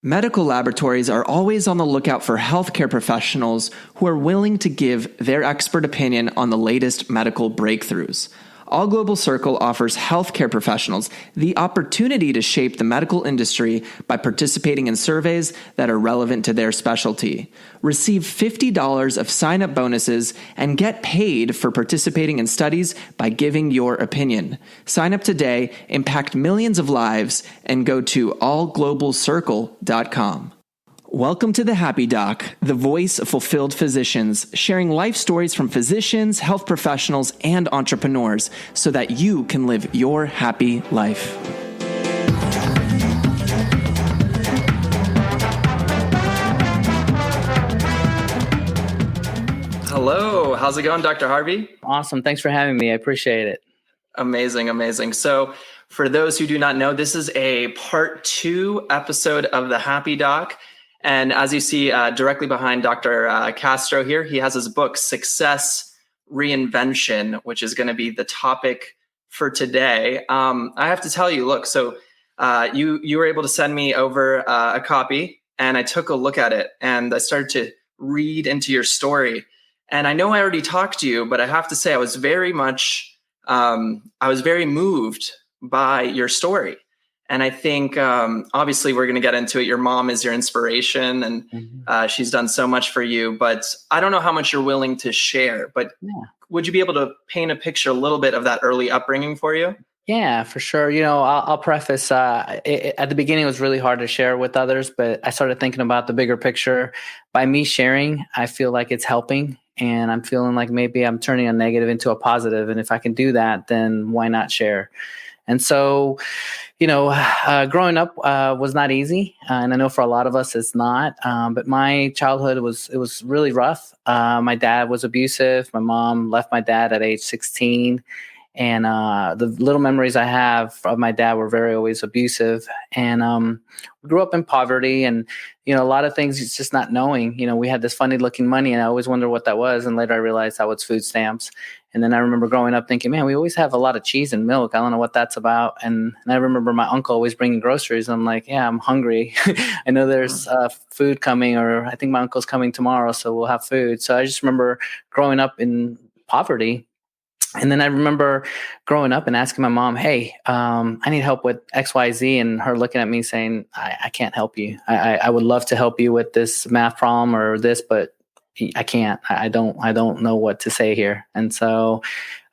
Medical laboratories are always on the lookout for healthcare professionals who are willing to give their expert opinion on the latest medical breakthroughs. All Global Circle offers healthcare professionals the opportunity to shape the medical industry by participating in surveys that are relevant to their specialty. Receive $50 of sign-up bonuses and get paid for participating in studies by giving your opinion. Sign up today, impact millions of lives, and go to allglobalcircle.com. Welcome to the Happy Doc, the voice of fulfilled physicians, sharing life stories from physicians, health professionals, and entrepreneurs so that you can live your happy life. Hello, how's it going, Dr. Harvey? Awesome. Thanks for having me. I appreciate it. Amazing, amazing. So for those who do not know, this is a part 2 episode of the Happy Doc. And as you see directly behind Dr. Castro here, he has his book, Success, Reinvention, which is going to be the topic for today. I have to tell you, look, so you were able to send me over a copy, and I took a look at it, and I started to read into your story. And I know I already talked to you, but I have to say I was very moved by your story. And I think, obviously, we're going to get into it. Your mom is your inspiration, and she's done so much for you. But I don't know how much you're willing to share. But would you be able to paint a picture a little bit of that early upbringing for you? Yeah, for sure. You know, I'll preface, at the beginning, it was really hard to share with others, but I started thinking about the bigger picture. By me sharing, I feel like it's helping, and I'm feeling like maybe I'm turning a negative into a positive. And if I can do that, then why not share? And so, you know, growing up was not easy, and I know for a lot of us it's not. But my childhood was really rough. My dad was abusive. My mom left my dad at age 16, and the little memories I have of my dad were very always abusive. And we grew up in poverty, and you know, a lot of things it's just not knowing. You know, we had this funny looking money, and I always wondered what that was. And later I realized that was food stamps. And then I remember growing up thinking, man, we always have a lot of cheese and milk. I don't know what that's about. And I remember my uncle always bringing groceries. And I'm like, yeah, I'm hungry. I know there's food coming, or I think my uncle's coming tomorrow, so we'll have food. So I just remember growing up in poverty. And then I remember growing up and asking my mom, hey, I need help with X, Y, Z. And her looking at me saying, I can't help you. I would love to help you with this math problem or this, but I can't. I don't know what to say here. And so,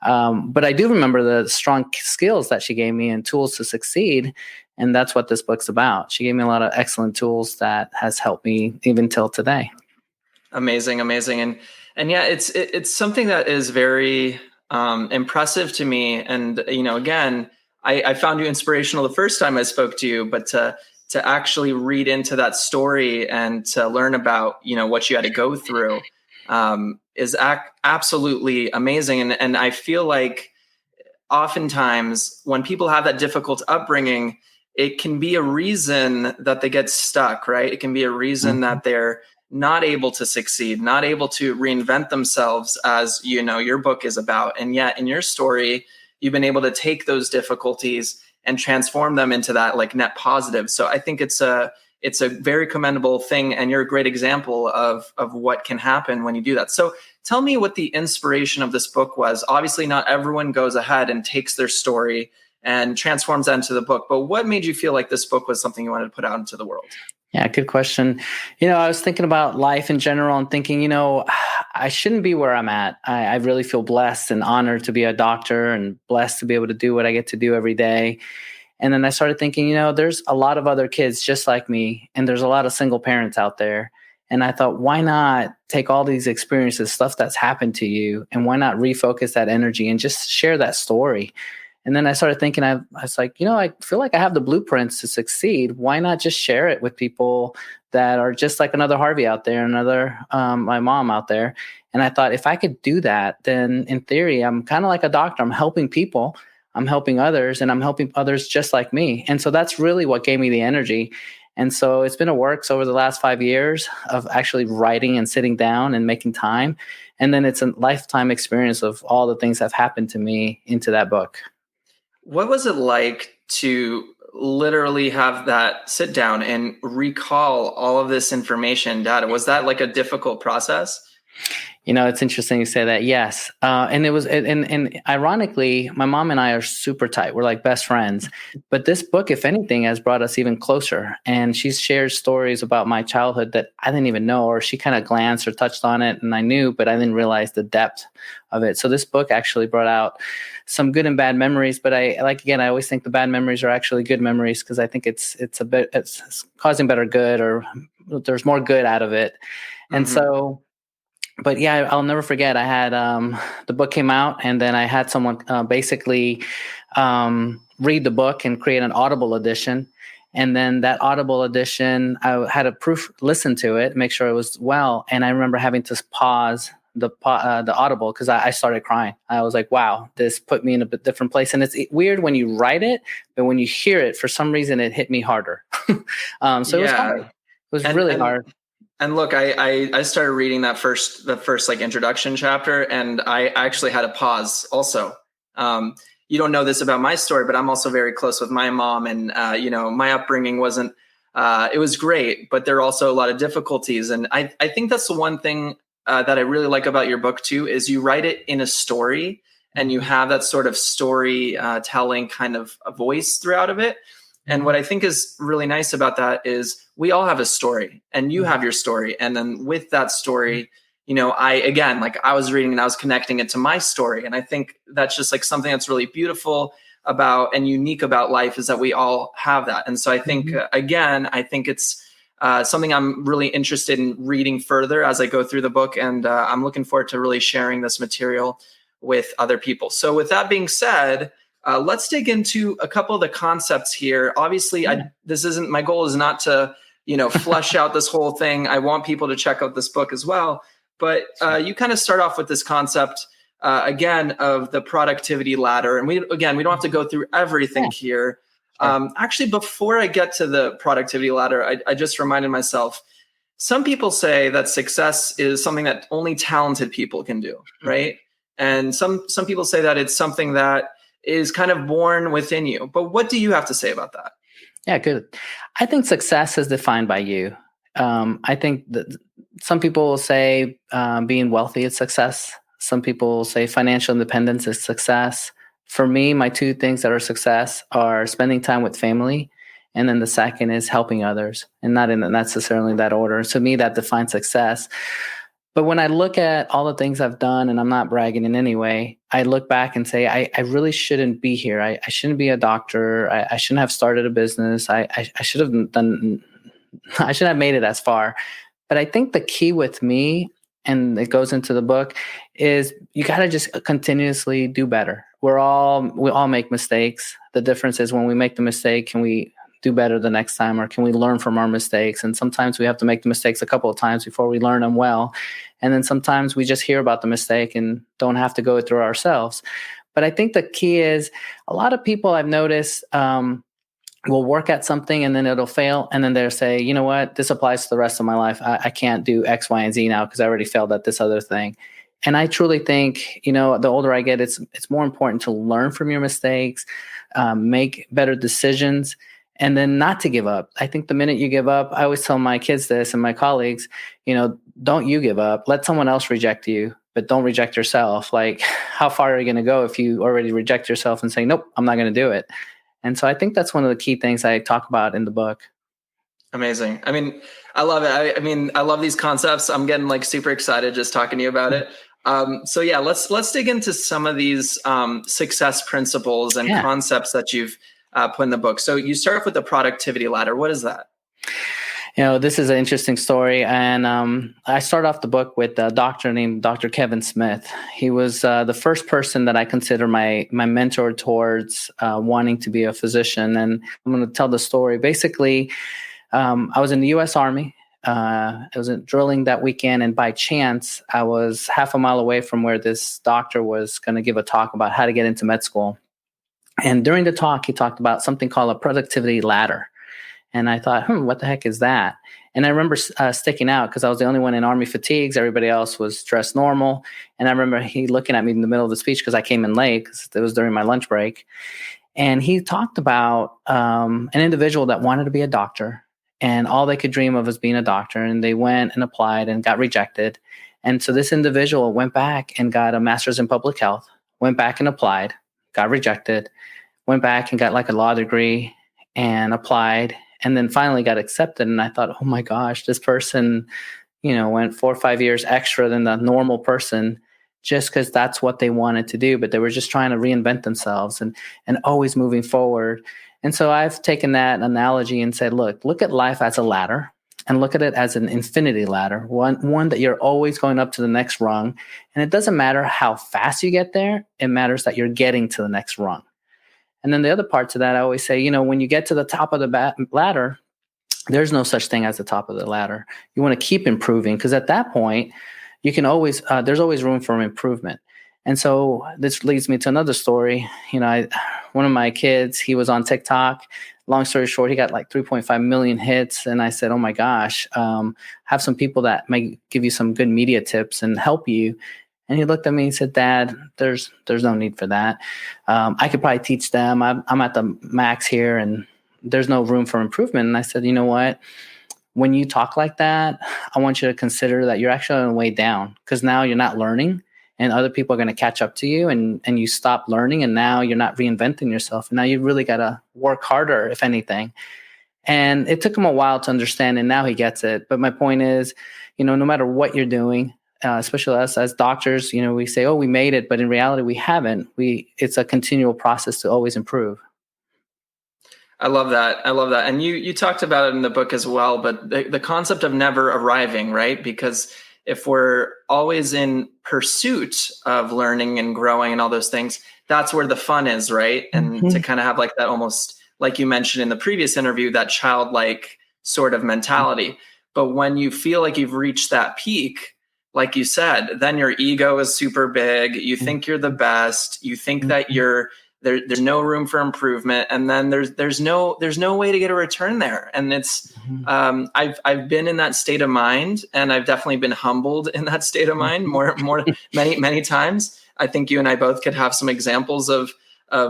but I do remember the strong skills that she gave me and tools to succeed. And that's what this book's about. She gave me a lot of excellent tools that has helped me even till today. Amazing, amazing. And yeah, it's something that is very impressive to me. And, you know, again, I found you inspirational the first time I spoke to you, but to actually read into that story and to learn about, you know, what you had to go through is absolutely amazing. And I feel like oftentimes when people have that difficult upbringing, it can be a reason that they get stuck, right? It can be a reason that they're not able to succeed, not able to reinvent themselves, as you know, your book is about. And yet in your story, you've been able to take those difficulties and transform them into that like net positive. So I think it's a very commendable thing. And you're a great example of what can happen when you do that. So tell me what the inspiration of this book was. Obviously not everyone goes ahead and takes their story and transforms that into the book, but what made you feel like this book was something you wanted to put out into the world? Yeah, good question. You know, I was thinking about life in general and thinking, you know, I shouldn't be where I'm at. I really feel blessed and honored to be a doctor and blessed to be able to do what I get to do every day. And then I started thinking, you know, there's a lot of other kids just like me, and there's a lot of single parents out there. And I thought, why not take all these experiences, stuff that's happened to you, and why not refocus that energy and just share that story? And then I started thinking, I was like, you know, I feel like I have the blueprints to succeed. Why not just share it with people that are just like another Harvey out there, another my mom out there? And I thought, if I could do that, then in theory, I'm kind of like a doctor. I'm helping people. I'm helping others, and I'm helping others just like me. And so that's really what gave me the energy. And so it's been a works over the last 5 years of actually writing and sitting down and making time. And then it's a lifetime experience of all the things that have happened to me into that book. What was it like to literally have that sit down and recall all of this information, data? Was that like a difficult process? It's interesting you say that. Yes. And it was, and ironically, my mom and I are super tight. We're like best friends. But this book, if anything, has brought us even closer. And she shares stories about my childhood that I didn't even know, or she kind of glanced or touched on it and I knew, but I didn't realize the depth of it. So this book actually brought out some good and bad memories. But I always think the bad memories are actually good memories, because I think it's causing better good, or there's more good out of it. And so, but yeah, I'll never forget. I had the book came out, and then I had someone basically read the book and create an Audible edition. And then that Audible edition, I had a proof listen to it, make sure it was well. And I remember having to pause the Audible because I started crying. I was like, "Wow, this put me in a bit different place." And it's weird when you write it, but when you hear it, for some reason, it hit me harder. It was hard. It was really hard. And look, I started reading the first like introduction chapter, and I actually had a pause also. You don't know this about my story, but I'm also very close with my mom, and my upbringing wasn't, it was great, but there are also a lot of difficulties. And I think that's the one thing that I really like about your book too, is you write it in a story, and you have that sort of story telling kind of a voice throughout of it. And what I think is really nice about that is we all have a story, and you have your story. And then with that story, I was reading and I was connecting it to my story. And I think that's just like something that's really beautiful about and unique about life, is that we all have that. And so I think, I think it's something I'm really interested in reading further as I go through the book. And I'm looking forward to really sharing this material with other people. So with that being said, let's dig into a couple of the concepts here. Obviously, my goal is not to, flesh out this whole thing. I want people to check out this book as well. But you kind of start off with this concept, again, of the productivity ladder. And we don't have to go through everything here. Actually, before I get to the productivity ladder, I just reminded myself, some people say that success is something that only talented people can do, right? And some people say that it's something that is kind of born within you. But what do you have to say about that? Yeah, good. I think success is defined by you. I think that some people will say being wealthy is success. Some people will say financial independence is success. For me, my two things that are success are spending time with family, and then the second is helping others, and not in necessarily that order. To me, that defines success. But when I look at all the things I've done, and I'm not bragging in any way, I look back and say, I really shouldn't be here. I shouldn't be a doctor. I shouldn't have started a business. I should have done, I should have made it as far. But I think the key with me, and it goes into the book, is you got to just continuously do better. We all make mistakes. The difference is when we make the mistake, can we do better the next time, or can we learn from our mistakes? And sometimes we have to make the mistakes a couple of times before we learn them well. And then sometimes we just hear about the mistake and don't have to go through ourselves. But I think the key is, a lot of people I've noticed will work at something and then it'll fail. And then they'll say, you know what, this applies to the rest of my life. I can't do X, Y, and Z now because I already failed at this other thing. And I truly think, the older I get, it's more important to learn from your mistakes, make better decisions, and then not to give up. I think the minute you give up, I always tell my kids this and my colleagues, don't you give up. Let someone else reject you, but don't reject yourself. Like, how far are you going to go if you already reject yourself and say, nope, I'm not going to do it? And so I think that's one of the key things I talk about in the book. Amazing. I mean, I love it. I love these concepts. I'm getting like super excited just talking to you about it. So yeah, let's dig into some of these success principles and concepts that you've put in the book. So you start off with the productivity ladder. What is that? This is an interesting story. And I start off the book with a doctor named Dr. Kevin Smith. He was the first person that I consider my mentor towards wanting to be a physician. And I'm going to tell the story. Basically, I was in the U.S. Army. I was drilling that weekend, and by chance, I was half a mile away from where this doctor was going to give a talk about how to get into med school. And during the talk, he talked about something called a productivity ladder. And I thought, what the heck is that? And I remember sticking out because I was the only one in Army fatigues. Everybody else was dressed normal. And I remember he looking at me in the middle of the speech because I came in late because it was during my lunch break. And he talked about an individual that wanted to be a doctor, and all they could dream of was being a doctor. And they went and applied and got rejected. And so this individual went back and got a master's in public health, went back and applied, got rejected, went back and got like a law degree and applied, and then finally got accepted. And I thought, oh my gosh, this person, went 4 or 5 years extra than the normal person just because that's what they wanted to do. But they were just trying to reinvent themselves and always moving forward. And so I've taken that analogy and said, look at life as a ladder, and look at it as an infinity ladder, one that you're always going up to the next rung. And it doesn't matter how fast you get there. It matters that you're getting to the next rung. And then the other part to that, I always say, when you get to the top of the ladder, there's no such thing as the top of the ladder. You want to keep improving, because at that point, you can always, there's always room for improvement. And so this leads me to another story. One of my kids, he was on TikTok. Long story short, he got like 3.5 million hits. And I said, oh my gosh, have some people that might give you some good media tips and help you. And he looked at me and said, Dad, there's no need for that. I could probably teach them. I'm at the max here and there's no room for improvement. And I said, you know what? When you talk like that, I want you to consider that you're actually on the way down, because now you're not learning and other people are going to catch up to you, and you stop learning, and now you're not reinventing yourself. And now you really got to work harder, if anything. And it took him a while to understand, and now he gets it. But my point is, no matter what you're doing, especially us as doctors, we say, oh, we made it, but in reality, we haven't. It's a continual process to always improve. I love that. And you talked about it in the book as well, but the concept of never arriving, right? Because if we're always in pursuit of learning and growing and all those things, that's where the fun is, right? And to kind of have like that, almost like you mentioned in the previous interview, that childlike sort of mentality. But when you feel like you've reached that peak, like you said, then your ego is super big. You think you're the best. You think that there's no room for improvement, and then there's no way to get a return there. And it's I've been in that state of mind, and I've definitely been humbled in that state of mind many times. I think you and I both could have some examples of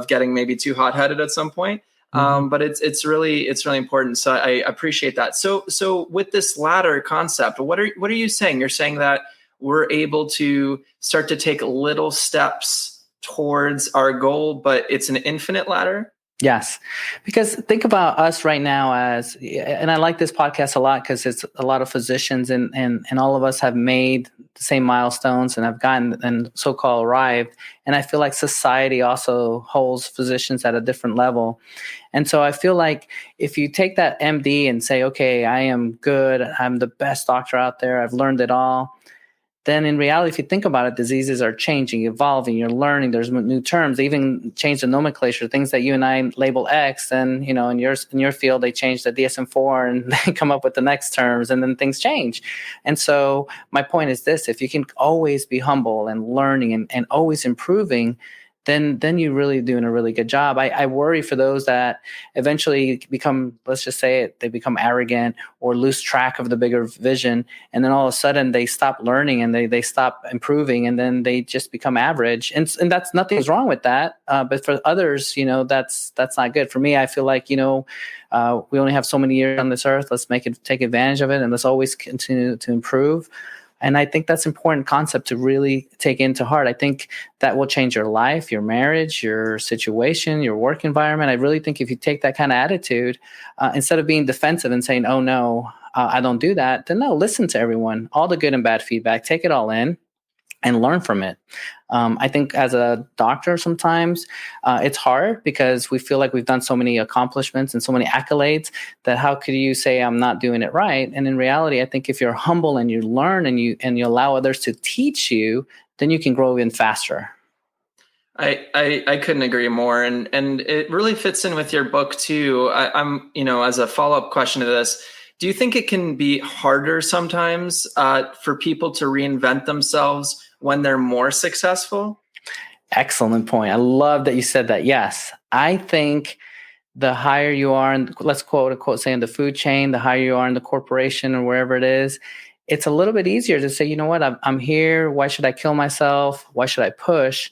getting maybe too hot-headed at some point. But it's really important. So I appreciate that. So with this ladder concept, what are you saying? You're saying that we're able to start to take little steps towards our goal, but it's an infinite ladder? Yes. Because think about us right now and I like this podcast a lot because it's a lot of physicians and all of us have made the same milestones and have gotten and so-called arrived. And I feel like society also holds physicians at a different level. And so I feel like if you take that MD and say, okay, I am good, I'm the best doctor out there, I've learned it all, then in reality, if you think about it, diseases are changing, evolving, you're learning, there's new terms. They even change the nomenclature, things that you and I label X, and in your field, they change the DSM-4 and they come up with the next terms, and then things change. And so my point is this: if you can always be humble and learning and always improving, then you're really doing a really good job. I worry for those that eventually become, let's just say it, they become arrogant or lose track of the bigger vision. And then all of a sudden they stop learning and they stop improving, and then they just become average. And that's, nothing's wrong with that. But for others, that's not good. For me, I feel like, we only have so many years on this earth. Let's take advantage of it, and let's always continue to improve. And I think that's an important concept to really take into heart. I think that will change your life, your marriage, your situation, your work environment. I really think if you take that kind of attitude, instead of being defensive and saying, oh, no, I don't do that, then no, listen to everyone, all the good and bad feedback, take it all in and learn from it. I think as a doctor, sometimes it's hard because we feel like we've done so many accomplishments and so many accolades that how could you say I'm not doing it right? And in reality, I think if you're humble and you learn and you allow others to teach you, then you can grow even faster. I couldn't agree more. And it really fits in with your book too. I'm, as a follow-up question to this, do you think it can be harder sometimes for people to reinvent themselves when they're more successful? Excellent point. I love that you said that. Yes. I think the higher you are, and let's quote unquote say in the food chain, the higher you are in the corporation or wherever it is, it's a little bit easier to say, you know what, I'm here. Why should I kill myself? Why should I push?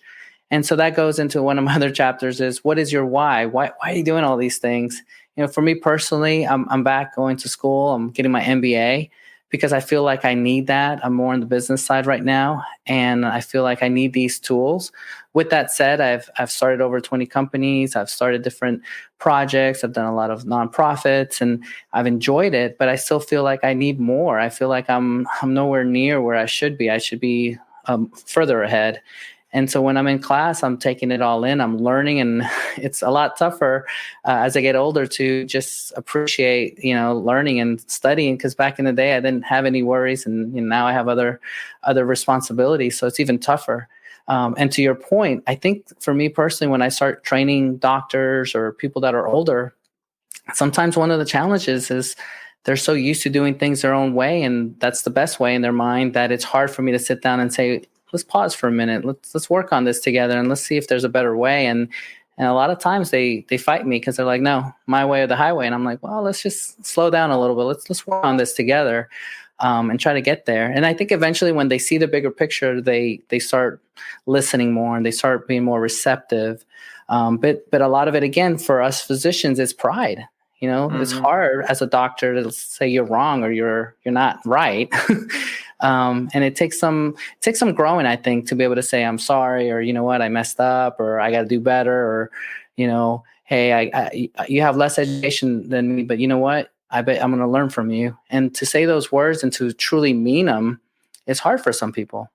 And so that goes into one of my other chapters is, what is your why? Why are you doing all these things? For me personally, I'm back going to school. I'm getting my MBA because I feel like I need that. I'm more on the business side right now, and I feel like I need these tools. With that said, I've started over 20 companies. I've started different projects. I've done a lot of nonprofits, and I've enjoyed it. But I still feel like I need more. I feel like I'm nowhere near where I should be. I should be further ahead. And so when I'm in class, I'm taking it all in. I'm learning, and it's a lot tougher as I get older to just appreciate, learning and studying. Because back in the day, I didn't have any worries, and now I have other responsibilities, so it's even tougher. And to your point, I think for me personally, when I start training doctors or people that are older, sometimes one of the challenges is they're so used to doing things their own way, and that's the best way in their mind, that it's hard for me to sit down and say, let's pause for a minute. Let's work on this together, and let's see if there's a better way. And a lot of times they fight me because they're like, no, my way or the highway. And I'm like, well, let's just slow down a little bit. Let's work on this together, and try to get there. And I think eventually when they see the bigger picture, they start listening more and they start being more receptive. But a lot of it, again, for us physicians, is pride. It's hard as a doctor to say you're wrong or you're not right. And it takes some growing, I think, to be able to say, I'm sorry, or, what, I messed up, or I got to do better, or, hey, you have less education than me, but you know what? I bet I'm going to learn from you. And to say those words and to truly mean them, it's hard for some people.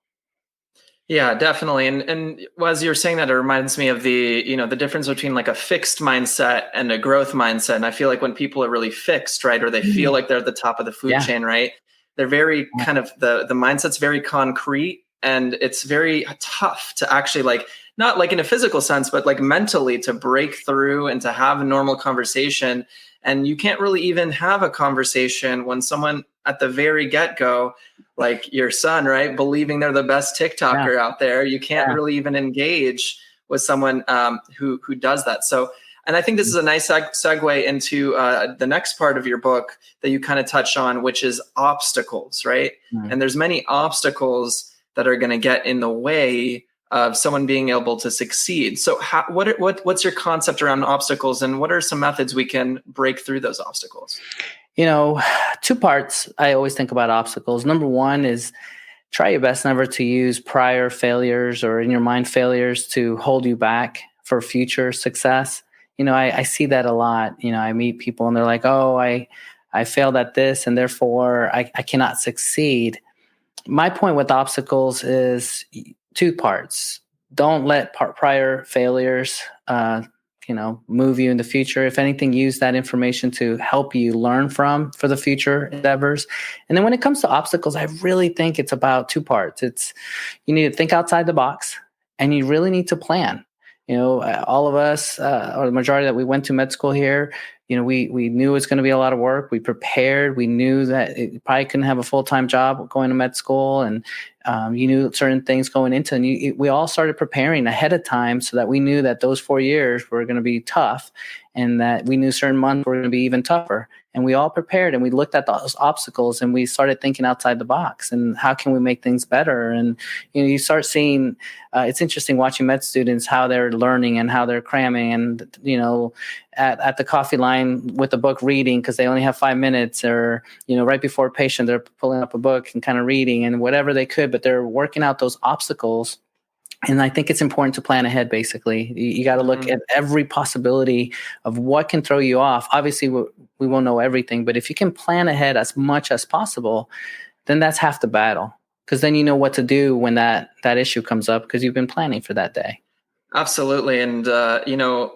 Yeah, definitely. And as you're saying that, it reminds me of the difference between like a fixed mindset and a growth mindset. And I feel like when people are really fixed, right, or they feel like they're at the top of the food chain, right, they're very kind of, the mindset's very concrete, and it's very tough to actually, like, not like in a physical sense, but like mentally, to break through and to have a normal conversation. And you can't really even have a conversation when someone at the very get-go, like your son, right, believing they're the best TikToker out there, you can't really even engage with someone who does that. So, and I think this is a nice segue into the next part of your book that you kind of touch on, which is obstacles, right? And there's many obstacles that are going to get in the way of someone being able to succeed. So what's your concept around obstacles, and what are some methods we can break through those obstacles? Two parts I always think about obstacles. Number one is try your best never to use prior failures or in your mind failures to hold you back for future success. I see that a lot. I meet people and they're like, oh, I failed at this and therefore I cannot succeed. My point with obstacles is two parts. Don't let prior failures, move you in the future. If anything, use that information to help you learn for the future endeavors. And then when it comes to obstacles, I really think it's about two parts. You need to think outside the box, and you really need to plan. All of us, or the majority that we went to med school here, we knew it was going to be a lot of work. We prepared. We knew that it probably couldn't have a full-time job going to med school, and you knew certain things going into it. And we all started preparing ahead of time so that we knew that those 4 years were going to be tough, and that we knew certain months were going to be even tougher. And we all prepared, and we looked at those obstacles, and we started thinking outside the box and how can we make things better. And you start seeing it's interesting watching med students, how they're learning and how they're cramming, and at the coffee line with a book reading because they only have 5 minutes, or right before a patient they're pulling up a book and kind of reading and whatever they could, but they're working out those obstacles. And I think it's important to plan ahead. Basically, you got to look at every possibility of what can throw you off. Obviously, we won't know everything, but if you can plan ahead as much as possible, then that's half the battle. Because then you know what to do when that issue comes up, because you've been planning for that day. Absolutely. And,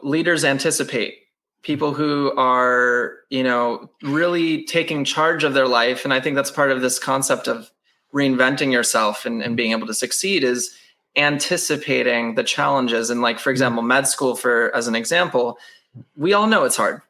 leaders anticipate. People who are, really taking charge of their life. And I think that's part of this concept of reinventing yourself and being able to succeed, is anticipating the challenges. And like, for example, med school, as an example, we all know it's hard,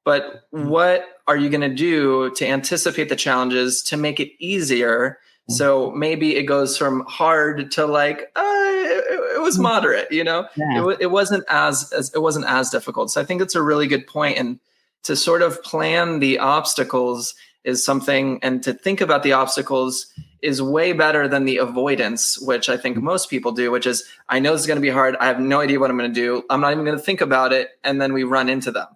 but what are you going to do to anticipate the challenges to make it easier? So maybe it goes from hard to like, it was moderate, it wasn't as difficult. So I think it's a really good point. And to sort of plan the obstacles is something, and to think about the obstacles is way better than the avoidance, which I think most people do, which is, I know this is going to be hard. I have no idea what I'm going to do. I'm not even going to think about it. And then we run into them.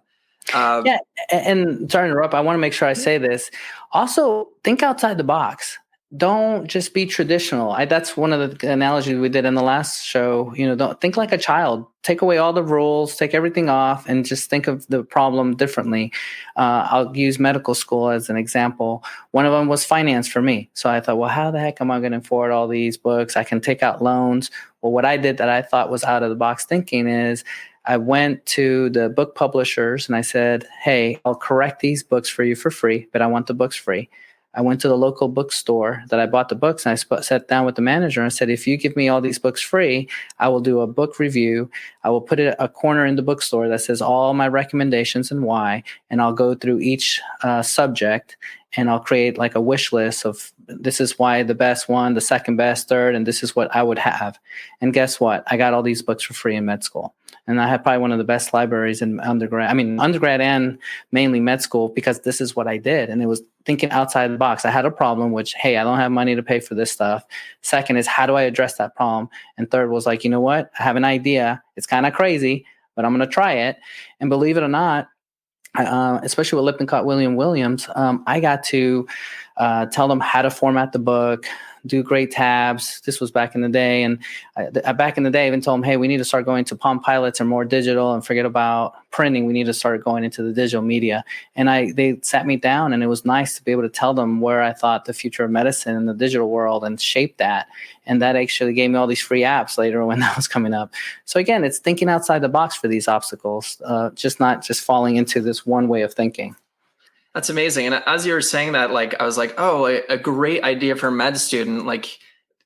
Yeah. And sorry to interrupt. I want to make sure I say this. Also, think outside the box. Don't just be traditional. That's one of the analogies we did in the last show. Don't think like a child. Take away all the rules, take everything off, and just think of the problem differently. I'll use medical school as an example. One of them was finance for me. So I thought, well, how the heck am I going to afford all these books? I can take out loans. Well, what I did that I thought was out of the box thinking is I went to the book publishers and I said, hey, I'll correct these books for you for free, but I want the books free. I went to the local bookstore that I bought the books, and I sat down with the manager and said, if you give me all these books free, I will do a book review. I will put a corner in the bookstore that says all my recommendations and why, and I'll go through each subject, and I'll create like a wish list of this is why the best one, the second best, third, and this is what I would have. And guess what? I got all these books for free in med school. And I had probably one of the best libraries in undergrad and mainly med school, because this is what I did. And it was thinking outside the box. I had a problem, which, hey, I don't have money to pay for this stuff. Second is, how do I address that problem? And third was like, you know what? I have an idea. It's kind of crazy, but I'm going to try it. And believe it or not, especially with Lippincott Williams, I got to tell them how to format the book, do great tabs. This was back in the day. And back in the day, I even told them, hey, we need to start going to Palm Pilots or more digital, and forget about printing. We need to start going into the digital media. And they sat me down, and it was nice to be able to tell them where I thought the future of medicine in the digital world and shape that. And that actually gave me all these free apps later when that was coming up. So again, it's thinking outside the box for these obstacles, not just falling into this one way of thinking. That's amazing. And as you were saying that, like, I was like, oh, a great idea for a med student, like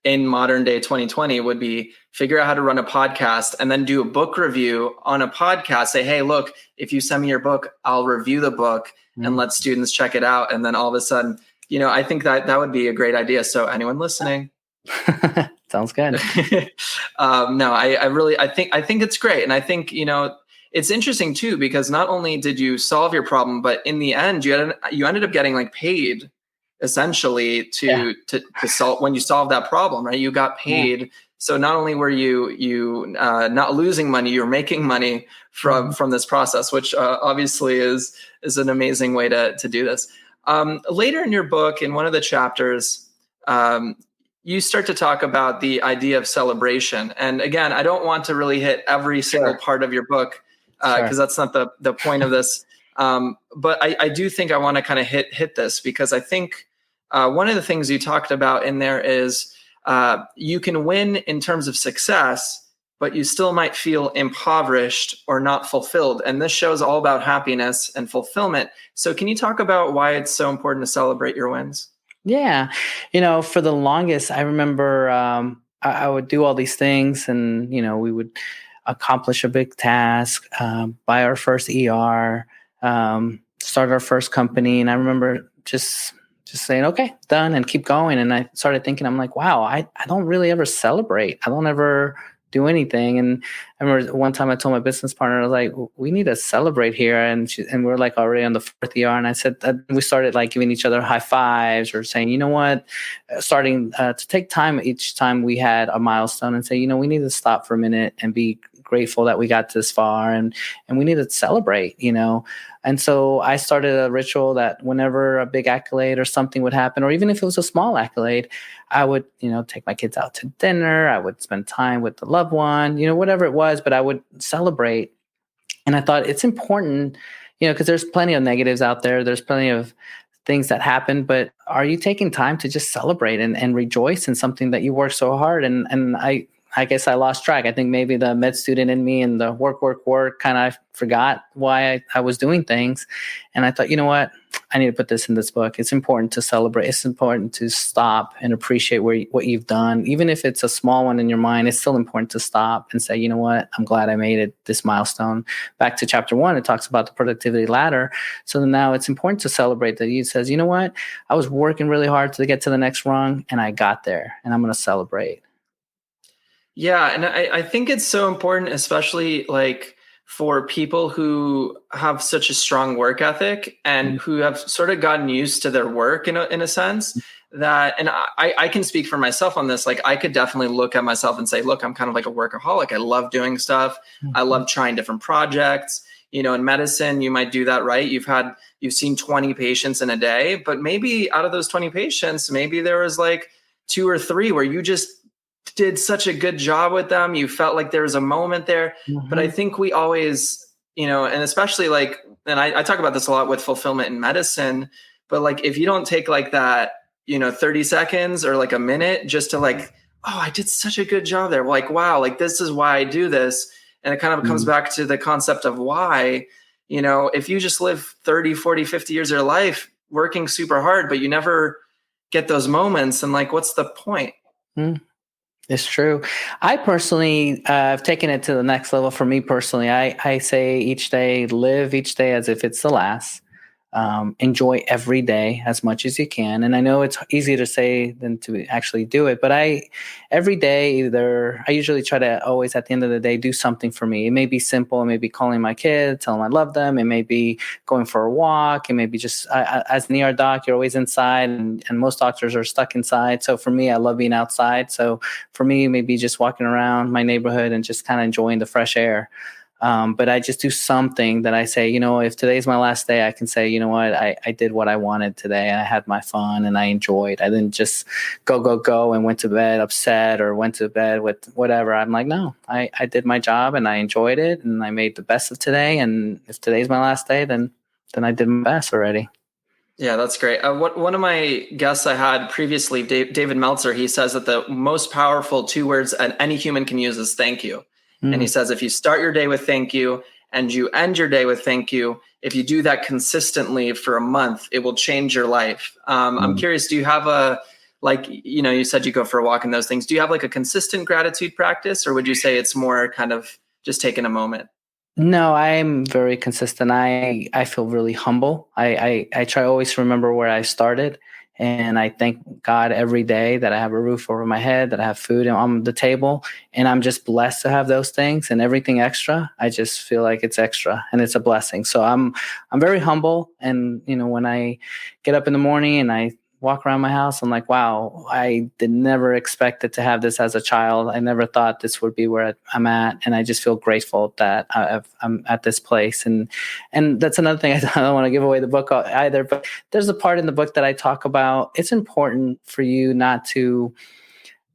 in modern day 2020, would be figure out how to run a podcast and then do a book review on a podcast. Say, hey, look, if you send me your book, I'll review the book and let students check it out. And then all of a sudden, I think that would be a great idea. So anyone listening? Sounds good. No, I think it's great. And I think, it's interesting too, because not only did you solve your problem, but in the end, you ended up getting like paid essentially to solve, when you solved that problem, right? You got paid. Yeah. So not only were you not losing money, you're making money from this process, which obviously is an amazing way to do this. Later in your book, in one of the chapters, you start to talk about the idea of celebration. And again, I don't want to really hit every single part of your book, because that's not the point of this. But I do think I want to kind of hit this, because I think one of the things you talked about in there is you can win in terms of success, but you still might feel impoverished or not fulfilled. And this show is all about happiness and fulfillment. So can you talk about why it's so important to celebrate your wins? Yeah. For the longest, I remember I would do all these things, and, we would accomplish a big task, buy our first ER, start our first company. And I remember just saying, okay, done, and keep going. And I started thinking, I'm like, wow, I don't really ever celebrate. I don't ever do anything. And I remember one time I told my business partner, I was like, we need to celebrate here. And we're like already on the fourth ER. And I said, we started like giving each other high fives, or saying, you know what, starting to take time each time we had a milestone and say, we need to stop for a minute and be grateful that we got this far, and we need to celebrate, And so I started a ritual that whenever a big accolade or something would happen, or even if it was a small accolade, I would, take my kids out to dinner. I would spend time with the loved one, whatever it was, but I would celebrate. And I thought it's important, because there's plenty of negatives out there. There's plenty of things that happen, but are you taking time to just celebrate and rejoice in something that you worked so hard? And I guess I lost track. I think maybe the med student in me and the work kind of forgot why I was doing things. And I thought, you know what? I need to put this in this book. It's important to celebrate. It's important to stop and appreciate what you've done. Even if it's a small one in your mind, it's still important to stop and say, you know what? I'm glad I made it this milestone. Back to chapter 1, it talks about the productivity ladder. So now it's important to celebrate that. He says, you know what? I was working really hard to get to the next rung, and I got there, and I'm going to celebrate. Yeah. And I think it's so important, especially like for people who have such a strong work ethic and who have sort of gotten used to their work in a sense. that, and I can speak for myself on this. Like, I could definitely look at myself and say, look, I'm kind of like a workaholic. I love doing stuff. I love trying different projects. You know, in medicine, you might do that, right? You've seen 20 patients in a day, but maybe out of those 20 patients, maybe there was like 2 or 3 where you just did such a good job with them. You felt like there was a moment there. But I think we always, you know, and especially like, and I talk about this a lot with fulfillment in medicine, but like, if you don't take like that, you know, 30 seconds or like a minute just to like, oh, I did such a good job there. Like, wow, like this is why I do this. And it kind of comes back to the concept of why, you know, if you just live 30, 40, 50 years of your life working super hard, but you never get those moments, and like, what's the point? It's true. I personally have taken it to the next level. For me personally, I say live each day as if it's the last. Enjoy every day as much as you can. And I know it's easier to say than to actually do it, but every day I usually try to always at the end of the day do something for me. It may be simple. It may be calling my kids, telling them I love them. It may be going for a walk. It may be just as an ER doc, you're always inside, and most doctors are stuck inside. So for me, I love being outside. So for me, maybe just walking around my neighborhood and just kind of enjoying the fresh air. But I just do something that I say, you know, if today's my last day, I can say, you know what, I did what I wanted today. I had my fun and I enjoyed. I didn't just go and went to bed upset or went to bed with whatever. I'm like, no, I did my job and I enjoyed it and I made the best of today. And if today's my last day, then I did my best already. Yeah, that's great. One of my guests I had previously, David Meltzer, he says that the most powerful 2 words any human can use is thank you. And he says, if you start your day with thank you and you end your day with thank you, if you do that consistently for a month, it will change your life. I'm curious, do you have you know, you said you go for a walk and those things. Do you have like a consistent gratitude practice, or would you say it's more kind of just taking a moment? No, I'm very consistent. I feel really humble. I try always to remember where I started. And I thank God every day that I have a roof over my head, that I have food on the table, and I'm just blessed to have those things. And everything extra, I just feel like it's extra and it's a blessing. So I'm very humble. And you know, when I get up in the morning and I walk around my house, I'm like, wow, I did never expected to have this as a child. I never thought this would be where I'm at. And I just feel grateful that I'm at this place. And that's another thing. I don't want to give away the book either, but there's a part in the book that I talk about. It's important for you not to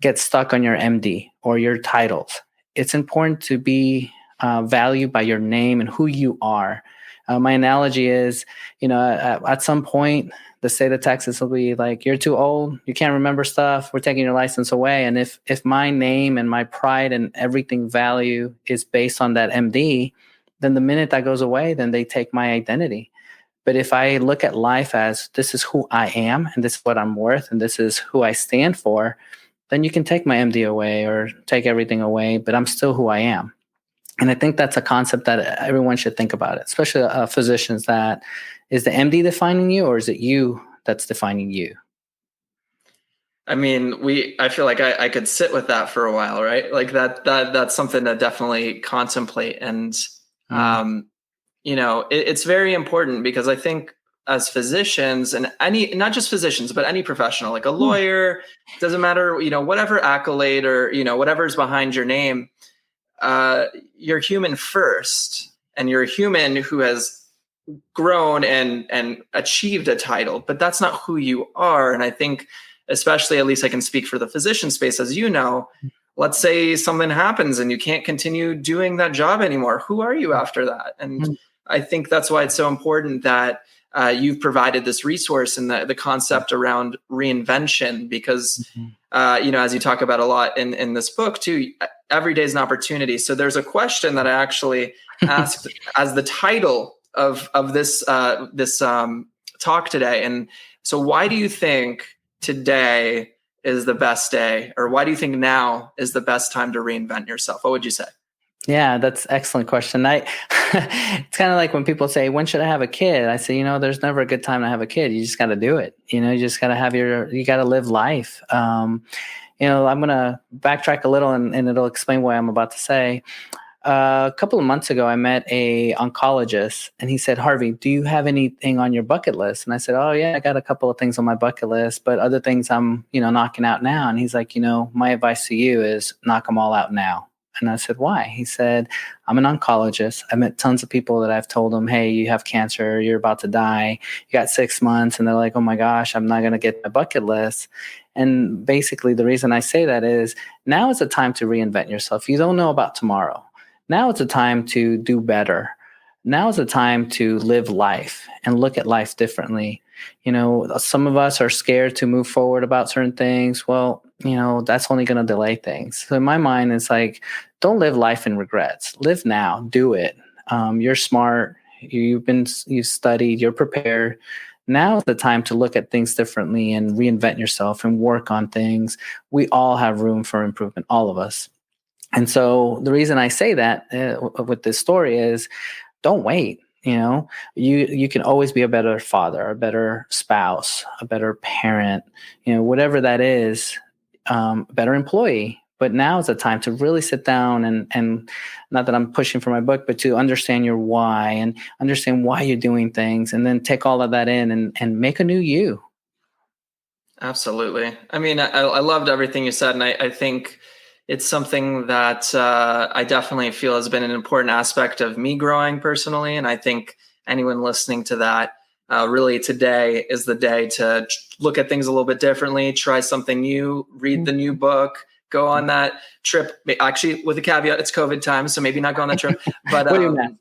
get stuck on your MD or your titles. It's important to be valued by your name and who you are. My analogy is, you know, at some point, the state of Texas will be like, you're too old. You can't remember stuff. We're taking your license away. And if my name and my pride and everything value is based on that MD, then the minute that goes away, then they take my identity. But if I look at life as this is who I am and this is what I'm worth and this is who I stand for, then you can take my MD away or take everything away, but I'm still who I am. And I think that's a concept that everyone should think about it, especially physicians. That is the MD defining you, or is it you that's defining you? I mean, I feel like I could sit with that for a while, right? Like that's something to definitely contemplate. And, you know, it's very important because I think as physicians and not just physicians, but any professional, like a lawyer, doesn't matter, you know, whatever accolade or, you know, whatever's behind your name, you're human first, and you're a human who has grown and achieved a title, but that's not who you are. And I think, especially, at least I can speak for the physician space, as you know, let's say something happens and you can't continue doing that job anymore. Who are you after that? And I think that's why it's so important that you've provided this resource and the concept around reinvention, because you know, as you talk about a lot in this book too, every day is an opportunity. So there's a question that I actually asked as the title of this talk today. And so, why do you think today is the best day, or why do you think now is the best time to reinvent yourself? What would you say? Yeah, that's an excellent question. It's kind of like when people say, when should I have a kid? I say, you know, there's never a good time to have a kid. You just got to do it. You know, you just got to you got to live life. You know, I'm going to backtrack a little and it'll explain what I'm about to say. A couple of months ago, I met a oncologist, and he said, "Harvey, do you have anything on your bucket list?" And I said, "Oh yeah, I got a couple of things on my bucket list, but other things I'm, knocking out now." And he's like, "My advice to you is knock them all out now." And I said, "Why?" He said, "I'm an oncologist. I met tons of people that I've told them, hey, you have cancer, you're about to die, you got 6 months." And they're like, "Oh my gosh, I'm not going to get my bucket list." And basically the reason I say that is now is the time to reinvent yourself. You don't know about tomorrow. Now it's a time to do better. Now is the time to live life and look at life differently. Some of us are scared to move forward about certain things. Well, that's only going to delay things. So in my mind, it's like, don't live life in regrets. Live now. Do it. You're smart. You've studied. You're prepared. Now is the time to look at things differently and reinvent yourself and work on things. We all have room for improvement, all of us. And so the reason I say that with this story is don't wait. You can always be a better father, a better spouse, a better parent, whatever that is, better employee. But now is the time to really sit down and not that I'm pushing for my book, but to understand your why and understand why you're doing things, and then take all of that in and make a new you. Absolutely. I mean, I loved everything you said. And I think it's something that I definitely feel has been an important aspect of me growing personally. And I think anyone listening to that, really today is the day to look at things a little bit differently, try something new, read the new book, go on that trip. Actually, with a caveat, it's COVID time, so maybe not go on that trip. But What do you mean?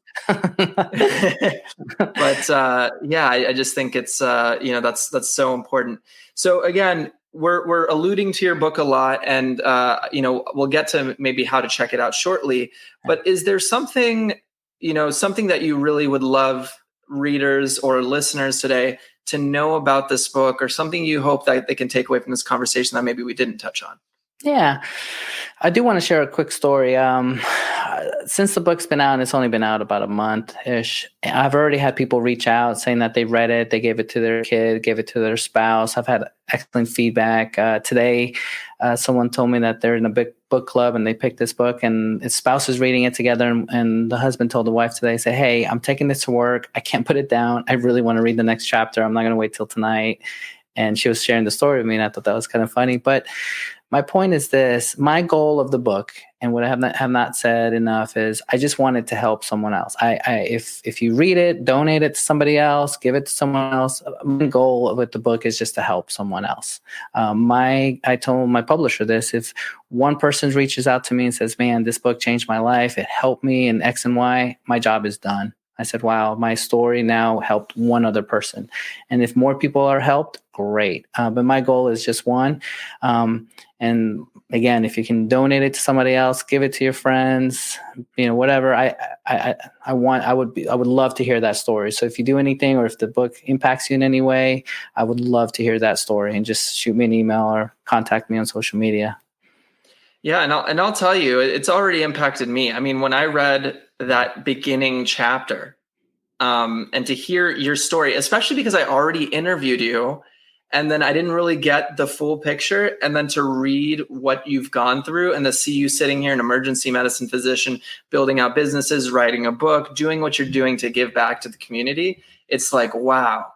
but yeah, I just think it's that's so important. So again, we're alluding to your book a lot, and we'll get to maybe how to check it out shortly. But is there something that you really would love readers or listeners today to know about this book, or something you hope that they can take away from this conversation that maybe we didn't touch on? Yeah, I do want to share a quick story. Since the book's been out, and it's only been out about a month-ish, I've already had people reach out saying that they read it, they gave it to their kid, gave it to their spouse. I've had excellent feedback. Today, someone told me that they're in a big book club and they picked this book, and his spouse is reading it together. And the husband told the wife today, say, "Hey, I'm taking this to work. I can't put it down. I really want to read the next chapter. I'm not going to wait till tonight." And she was sharing the story with me, and I thought that was kind of funny. But my point is this: my goal of the book, and what I have not said enough, is I just wanted to help someone else. If you read it, donate it to somebody else, give it to someone else. My goal with the book is just to help someone else. I told my publisher this: if one person reaches out to me and says, "Man, this book changed my life. It helped me in X and Y," my job is done. I said, "Wow, my story now helped one other person." And if more people are helped, great. But my goal is just one. And again, if you can donate it to somebody else, give it to your friends, whatever. I would love to hear that story. So if you do anything, or if the book impacts you in any way, I would love to hear that story, and just shoot me an email or contact me on social media. Yeah, and I'll tell you, it's already impacted me. I mean, when I read that beginning chapter, and to hear your story, especially because I already interviewed you, and then I didn't really get the full picture, and then to read what you've gone through, and to see you sitting here, an emergency medicine physician, building out businesses, writing a book, doing what you're doing to give back to the community, it's like, wow,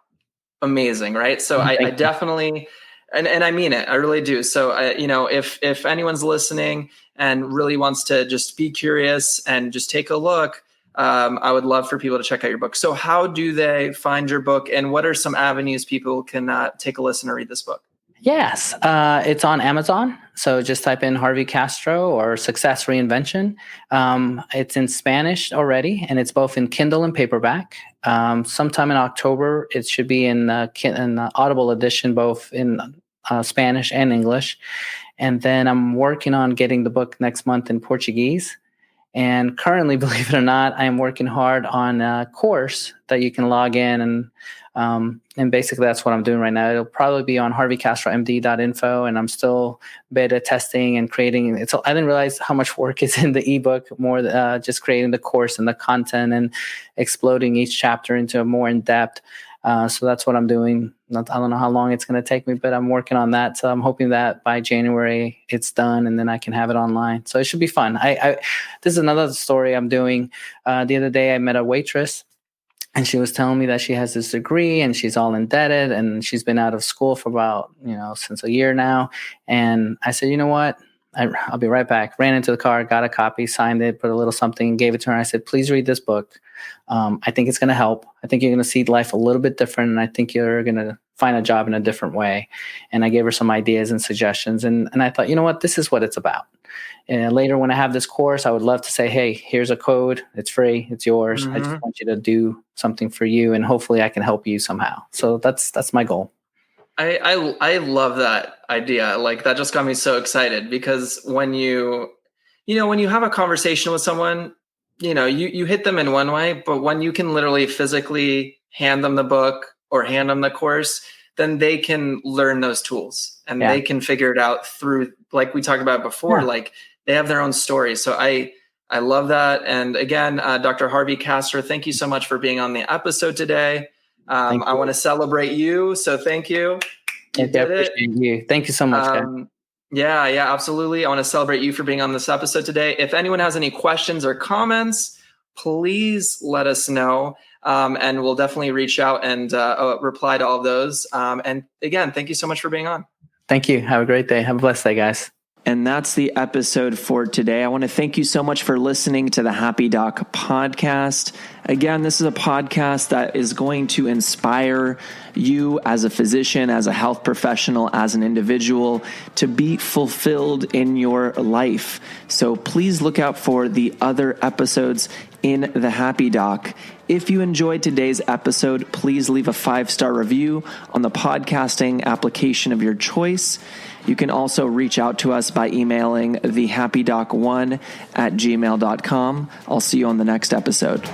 amazing, right? So I definitely, and I mean it, I really do. So if anyone's listening and really wants to just be curious and just take a look, I would love for people to check out your book. So how do they find your book, and what are some avenues people can take a listen or read this book? Yes, it's on Amazon. So just type in Harvey Castro or Success Reinvention. It's in Spanish already, and it's both in Kindle and paperback. Sometime in October, it should be in the Audible edition, both in Spanish and English. And then I'm working on getting the book next month in Portuguese. And currently, believe it or not, I am working hard on a course that you can log in, and basically that's what I'm doing right now. It'll probably be on harveycastromd.info, and I'm still beta testing and creating. I didn't realize how much work is in the ebook, more just creating the course and the content and exploding each chapter into a more in-depth So that's what I'm doing. I don't know how long it's going to take me, but I'm working on that. So I'm hoping that by January it's done and then I can have it online. So it should be fun. This is another story I'm doing. The other day I met a waitress and she was telling me that she has this degree and she's all indebted and she's been out of school for about, since a year now. And I said, you know what? I'll be right back. Ran into the car, got a copy, signed it, put a little something, gave it to her. I said, please read this book. I think it's going to help. I think you're going to see life a little bit different. And I think you're going to find a job in a different way. And I gave her some ideas and suggestions. And I thought, you know what, this is what it's about. And later when I have this course, I would love to say, hey, here's a code. It's free. It's yours. I just want you to do something for you. And hopefully I can help you somehow. So that's my goal. I love that idea. Like that just got me so excited because when you have a conversation with someone, you hit them in one way, but when you can literally physically hand them the book or hand them the course, then they can learn those tools and they can figure it out through, like we talked about before, like they have their own story. So I love that. And again, Dr. Harvey Castro, thank you so much for being on the episode today. I want to celebrate you. So thank you. I appreciate you. Thank you so much, guys. Yeah, absolutely. I want to celebrate you for being on this episode today. If anyone has any questions or comments, please let us know. And we'll definitely reach out and reply to all of those. And again, thank you so much for being on. Thank you. Have a great day. Have a blessed day, guys. And that's the episode for today. I want to thank you so much for listening to the Happy Doc podcast. Again, this is a podcast that is going to inspire you as a physician, as a health professional, as an individual to be fulfilled in your life. So please look out for the other episodes in the Happy Doc. If you enjoyed today's episode, please leave a 5-star review on the podcasting application of your choice. You can also reach out to us by emailing thehappydoc1@gmail.com. I'll see you on the next episode.